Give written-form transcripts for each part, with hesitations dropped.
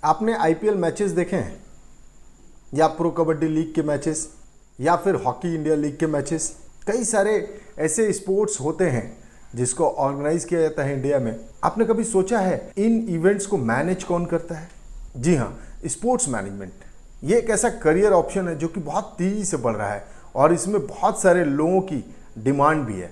आपने IPL matches देखे हैं या प्रो कबड्डी लीग के मैचेस या फिर हॉकी इंडिया लीग के मैचेस? कई सारे ऐसे स्पोर्ट्स होते हैं जिसको ऑर्गेनाइज किया जाता है इंडिया में। आपने कभी सोचा है इन इवेंट्स को मैनेज कौन करता है? जी हाँ, स्पोर्ट्स मैनेजमेंट। ये एक ऐसा करियर ऑप्शन है जो कि बहुत तेजी से बढ़ रहा है और इसमें बहुत सारे लोगों की डिमांड भी है।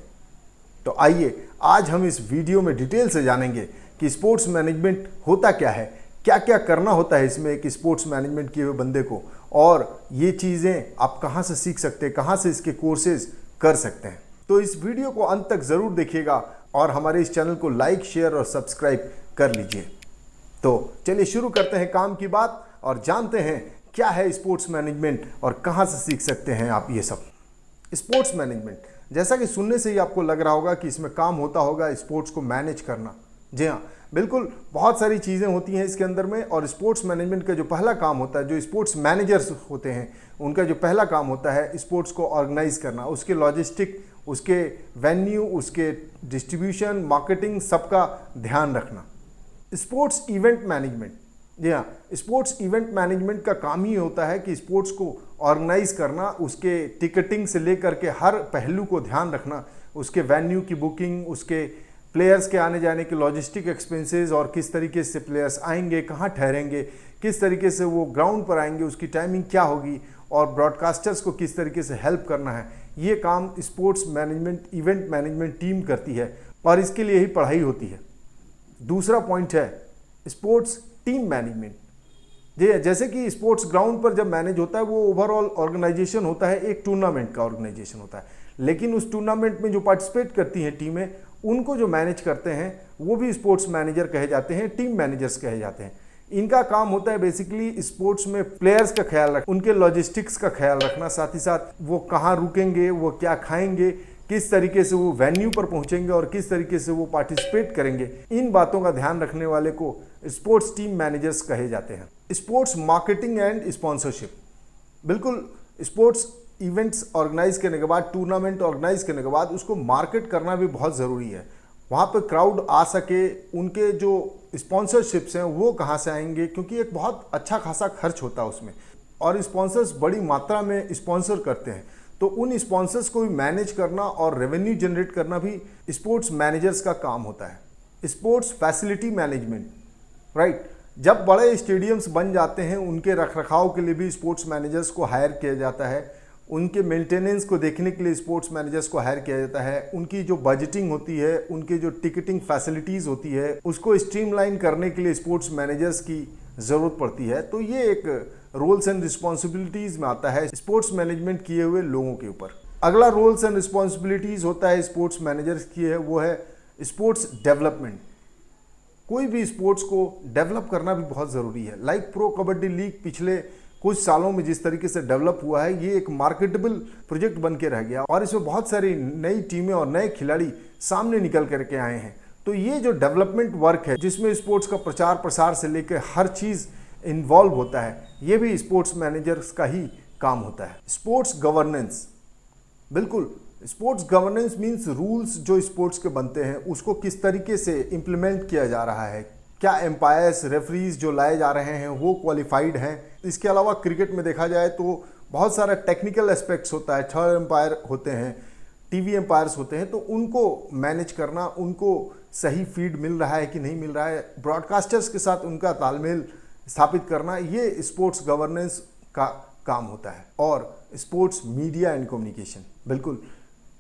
तो आइए आज हम इस वीडियो में डिटेल से जानेंगे कि स्पोर्ट्स मैनेजमेंट होता क्या है, क्या क्या करना होता है इसमें एक स्पोर्ट्स मैनेजमेंट किए हुए बंदे को, और ये चीज़ें आप कहाँ से सीख सकते हैं, कहाँ से इसके कोर्सेज कर सकते हैं। तो इस वीडियो को अंत तक ज़रूर देखिएगा और हमारे इस चैनल को लाइक, शेयर और सब्सक्राइब कर लीजिए। तो चलिए शुरू करते हैं काम की बात और जानते हैं क्या है स्पोर्ट्स मैनेजमेंट और कहाँ से सीख सकते हैं आप ये सब। स्पोर्ट्स मैनेजमेंट, जैसा कि सुनने से ही आपको लग रहा होगा कि इसमें काम होता होगा स्पोर्ट्स को मैनेज करना। जी हाँ, बिल्कुल, बहुत सारी चीज़ें होती हैं इसके अंदर में। और स्पोर्ट्स मैनेजमेंट का जो पहला काम होता है, जो स्पोर्ट्स मैनेजर्स होते हैं उनका जो पहला काम होता है स्पोर्ट्स को ऑर्गेनाइज करना, उसके लॉजिस्टिक, उसके वेन्यू, उसके डिस्ट्रीब्यूशन, मार्केटिंग, सबका ध्यान रखना। स्पोर्ट्स इवेंट मैनेजमेंट, जी हाँ, स्पोर्ट्स इवेंट मैनेजमेंट का काम ही होता है कि स्पोर्ट्स को ऑर्गेनाइज करना, उसके टिकटिंग से लेकर के हर पहलू को ध्यान रखना, उसके वेन्यू की बुकिंग, उसके प्लेयर्स के आने जाने के लॉजिस्टिक एक्सपेंसेस और किस तरीके से प्लेयर्स आएंगे, कहाँ ठहरेंगे, किस तरीके से वो ग्राउंड पर आएंगे, उसकी टाइमिंग क्या होगी और ब्रॉडकास्टर्स को किस तरीके से हेल्प करना है। ये काम sports management, event management team करती है और इसके लिए ही पढ़ाई होती है। दूसरा पॉइंट है स्पोर्ट्स टीम मैनेजमेंट। जी, जैसे कि स्पोर्ट्स ग्राउंड पर जब मैनेज होता है वो ओवरऑल ऑर्गेनाइजेशन होता है, एक टूर्नामेंट का ऑर्गेनाइजेशन होता है, लेकिन उस टूर्नामेंट में जो पार्टिसिपेट करती हैं टीमें, उनको जो मैनेज करते हैं वो भी स्पोर्ट्स मैनेजर कहे जाते हैं, टीम मैनेजर्स कहे जाते हैं। इनका काम होता है बेसिकली स्पोर्ट्स में प्लेयर्स का ख्याल रखना, उनके लॉजिस्टिक्स का ख्याल रखना, साथ ही साथ वो कहाँ रुकेंगे, वो क्या खाएंगे, किस तरीके से वो वेन्यू पर पहुंचेंगे और किस तरीके से वो पार्टिसिपेट करेंगे। इन बातों का ध्यान रखने वाले को स्पोर्ट्स टीम मैनेजर्स कहे जाते हैं। स्पोर्ट्स मार्केटिंग एंड स्पॉन्सरशिप, बिल्कुल, स्पोर्ट्स इवेंट्स ऑर्गेनाइज करने के बाद, टूर्नामेंट ऑर्गेनाइज करने के बाद उसको मार्केट करना भी बहुत ज़रूरी है। वहाँ पे क्राउड आ सके, उनके जो स्पॉन्सरशिप्स हैं वो कहाँ से आएंगे, क्योंकि एक बहुत अच्छा खासा खर्च होता है उसमें और स्पॉन्सर्स बड़ी मात्रा में स्पॉन्सर करते हैं। तो उन स्पॉन्सर्स को भी मैनेज करना और रेवेन्यू जनरेट करना भी स्पोर्ट्स मैनेजर्स का काम होता है। स्पोर्ट्स फैसिलिटी मैनेजमेंट, राइट, जब बड़े स्टेडियम्स बन जाते हैं उनके रखरखाव के लिए भी स्पोर्ट्स मैनेजर्स को हायर किया जाता है, उनके मेंटेनेंस को देखने के लिए स्पोर्ट्स मैनेजर्स को हायर किया जाता है, उनकी जो बजटिंग होती है, उनकी जो टिकटिंग फैसिलिटीज़ होती है, उसको स्ट्रीमलाइन करने के लिए स्पोर्ट्स मैनेजर्स की ज़रूरत पड़ती है। तो ये एक रोल्स एंड रिस्पॉन्सिबिलिटीज़ में आता है स्पोर्ट्स मैनेजमेंट किए हुए लोगों के ऊपर। अगला रोल्स एंड रिस्पॉन्सिबिलिटीज़ होता है स्पोर्ट्स मैनेजर्स की है, वो है स्पोर्ट्स डेवलपमेंट। कोई भी स्पोर्ट्स को डेवलप करना भी बहुत ज़रूरी है। लाइक प्रो कबड्डी लीग पिछले कुछ सालों में जिस तरीके से डेवलप हुआ है, ये एक मार्केटेबल प्रोजेक्ट बन के रह गया और इसमें बहुत सारी नई टीमें और नए खिलाड़ी सामने निकल करके आए हैं। तो ये जो डेवलपमेंट वर्क है, जिसमें स्पोर्ट्स का प्रचार प्रसार से लेकर हर चीज़ इन्वॉल्व होता है, ये भी स्पोर्ट्स मैनेजर्स का ही काम होता है। स्पोर्ट्स गवर्नेंस, बिल्कुल, स्पोर्ट्स गवर्नेंस मीन्स रूल्स जो स्पोर्ट्स के बनते हैं उसको किस तरीके से इम्प्लीमेंट किया जा रहा है, क्या एम्पायर्स, रेफरीज जो लाए जा रहे हैं वो क्वालिफाइड हैं। इसके अलावा क्रिकेट में देखा जाए तो बहुत सारा टेक्निकल एस्पेक्ट्स होता है, थर्ड एम्पायर होते हैं, टीवी एम्पायर्स होते हैं, तो उनको मैनेज करना, उनको सही फीड मिल रहा है कि नहीं मिल रहा है, ब्रॉडकास्टर्स के साथ उनका तालमेल स्थापित करना, ये स्पोर्ट्स गवर्नेंस का काम होता है। और स्पोर्ट्स मीडिया एंड कम्युनिकेशन, बिल्कुल,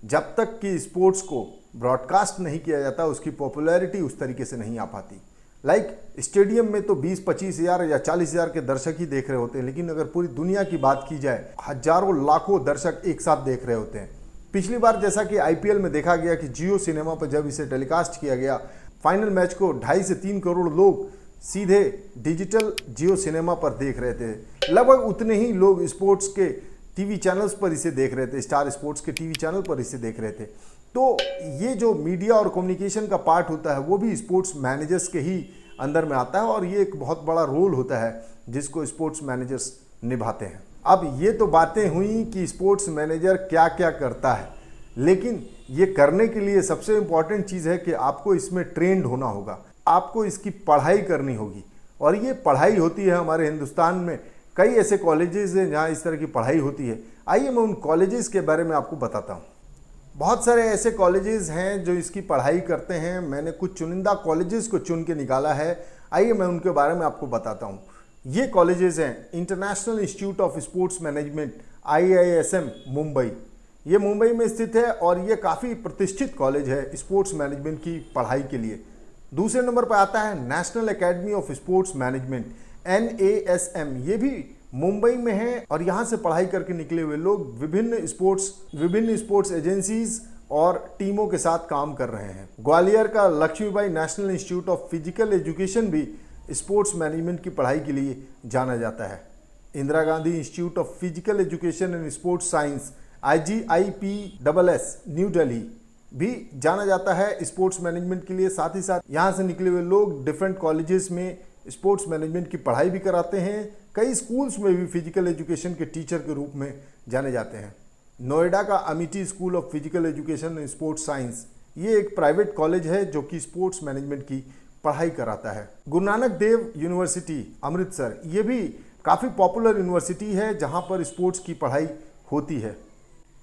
जब तक कि स्पोर्ट्स को ब्रॉडकास्ट नहीं किया जाता उसकी पॉपुलैरिटी उस तरीके से नहीं आ पाती। लाइक स्टेडियम में तो 20-25 हज़ार या 40 हज़ार के दर्शक ही देख रहे होते हैं, लेकिन अगर पूरी दुनिया की बात की जाए हजारों लाखों दर्शक एक साथ देख रहे होते हैं। पिछली बार जैसा कि आईपीएल में देखा गया कि जियो सिनेमा पर जब इसे टेलीकास्ट किया गया, फाइनल मैच को 2.5 से 3 करोड़ लोग सीधे डिजिटल जियो सिनेमा पर देख रहे थे। लगभग उतने ही लोग स्पोर्ट्स के टीवी चैनल्स पर इसे देख रहे थे, स्टार स्पोर्ट्स के टीवी चैनल पर इसे देख रहे थे। तो ये जो मीडिया और कम्युनिकेशन का पार्ट होता है वो भी स्पोर्ट्स मैनेजर्स के ही अंदर में आता है और ये एक बहुत बड़ा रोल होता है जिसको स्पोर्ट्स मैनेजर्स निभाते हैं। अब ये तो बातें हुई कि स्पोर्ट्स मैनेजर क्या क्या करता है, लेकिन ये करने के लिए सबसे इम्पॉर्टेंट चीज़ है कि आपको इसमें ट्रेंड होना होगा, आपको इसकी पढ़ाई करनी होगी और ये पढ़ाई होती है हमारे हिंदुस्तान में। कई ऐसे कॉलेजेस हैं जहाँ इस तरह की पढ़ाई होती है। आइए मैं उन कॉलेजेस के बारे में आपको बताता हूँ। बहुत सारे ऐसे कॉलेजेस हैं जो इसकी पढ़ाई करते हैं। मैंने कुछ चुनिंदा कॉलेजेस को चुन के निकाला है। आइए मैं उनके बारे में आपको बताता हूँ। ये कॉलेजेस हैं international institute of sports management IISM Mumbai. ये मुंबई में स्थित है और ये काफ़ी प्रतिष्ठित कॉलेज है स्पोर्ट्स मैनेजमेंट की पढ़ाई के लिए। दूसरे नंबर पर आता है national academy of sports management NASM। ये भी मुंबई में है और यहाँ से पढ़ाई करके निकले हुए लोग विभिन्न स्पोर्ट्स एजेंसीज और टीमों के साथ काम कर रहे हैं। ग्वालियर का Laxmibai national institute of physical education भी स्पोर्ट्स मैनेजमेंट की पढ़ाई के लिए जाना जाता है। Indira Gandhi institute of physical education and sports science IGIPSS new Delhi भी जाना जाता है स्पोर्ट्स मैनेजमेंट के लिए। साथ ही साथ यहाँ से निकले हुए लोग डिफरेंट कॉलेजेस में स्पोर्ट्स मैनेजमेंट की पढ़ाई भी कराते हैं। कई स्कूल्स में भी फिजिकल एजुकेशन के टीचर के रूप में जाने जाते हैं। नोएडा का Amity school of physical education and sports science, ये एक प्राइवेट कॉलेज है जो कि स्पोर्ट्स मैनेजमेंट की पढ़ाई कराता है। गुरु नानक देव यूनिवर्सिटी अमृतसर, ये भी काफ़ी पॉपुलर यूनिवर्सिटी है जहाँ पर स्पोर्ट्स की पढ़ाई होती है।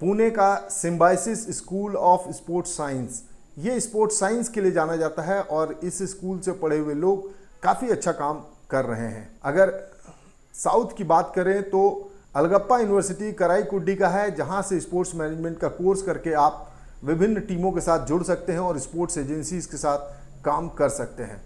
पुणे का symbiosis school of sports science, ये स्पोर्ट्स साइंस के लिए जाना जाता है और इस स्कूल से पढ़े हुए लोग काफ़ी अच्छा काम कर रहे हैं। अगर साउथ की बात करें तो अलगप्पा यूनिवर्सिटी कराईकुड्डी का है, जहां से स्पोर्ट्स मैनेजमेंट का कोर्स करके आप विभिन्न टीमों के साथ जुड़ सकते हैं और स्पोर्ट्स एजेंसीज के साथ काम कर सकते हैं।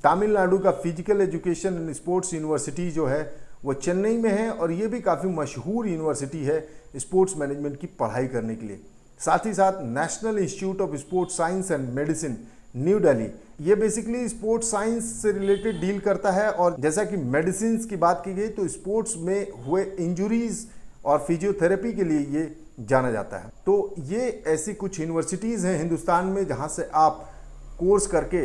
तमिलनाडु का physical education and sports university जो है वो चेन्नई में है और ये भी काफ़ी मशहूर यूनिवर्सिटी है स्पोर्ट्स मैनेजमेंट की पढ़ाई करने के लिए। साथ ही साथ national institute of sports science and medicine new Delhi, ये बेसिकली स्पोर्ट्स साइंस से रिलेटेड डील करता है। और जैसा कि मेडिसिन की बात की गई तो स्पोर्ट्स में हुए इंजुरीज और फिजियोथेरेपी के लिए ये जाना जाता है। तो ये ऐसी कुछ यूनिवर्सिटीज़ हैं हिंदुस्तान में जहाँ से आप कोर्स करके,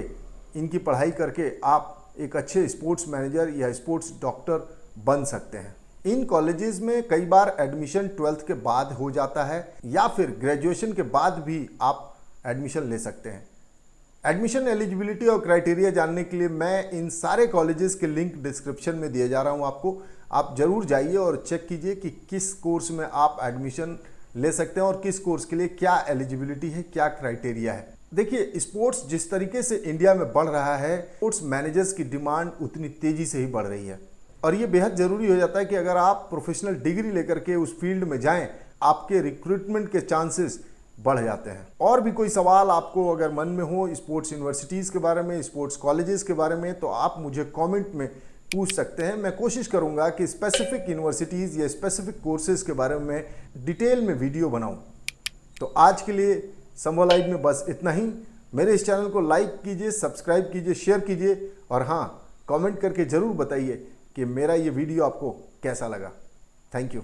इनकी पढ़ाई करके आप एक अच्छे स्पोर्ट्स मैनेजर या स्पोर्ट्स डॉक्टर बन सकते हैं। इन कॉलेजेस में कई बार एडमिशन 12th के बाद हो जाता है या फिर ग्रेजुएशन के बाद भी आप एडमिशन ले सकते हैं। एडमिशन एलिजिबिलिटी और क्राइटेरिया जानने के लिए मैं इन सारे कॉलेजेस के लिंक डिस्क्रिप्शन में दिए जा रहा हूं आपको। आप जरूर जाइए और चेक कीजिए कि किस कोर्स में आप एडमिशन ले सकते हैं और किस कोर्स के लिए क्या एलिजिबिलिटी है, क्या क्राइटेरिया है। देखिए, स्पोर्ट्स जिस तरीके से इंडिया में बढ़ रहा है, स्पोर्ट्स मैनेजर्स की डिमांड उतनी तेजी से ही बढ़ रही है और ये बेहद ज़रूरी हो जाता है कि अगर आप प्रोफेशनल डिग्री लेकर के उस फील्ड में जाएं, आपके रिक्रूटमेंट के चांसेस बढ़ जाते हैं। और भी कोई सवाल आपको अगर मन में हो स्पोर्ट्स यूनिवर्सिटीज़ के बारे में, स्पोर्ट्स कॉलेजेस के बारे में, तो आप मुझे कमेंट में पूछ सकते हैं। मैं कोशिश करूंगा कि स्पेसिफिक यूनिवर्सिटीज़ या स्पेसिफिक कोर्सेज के बारे में डिटेल में वीडियो बनाऊं। तो आज के लिए संभव लाइव में बस इतना ही। मेरे इस चैनल को लाइक कीजिए, सब्सक्राइब कीजिए, शेयर कीजिए और हाँ, कमेंट करके ज़रूर बताइए कि मेरा ये वीडियो आपको कैसा लगा। Thank you.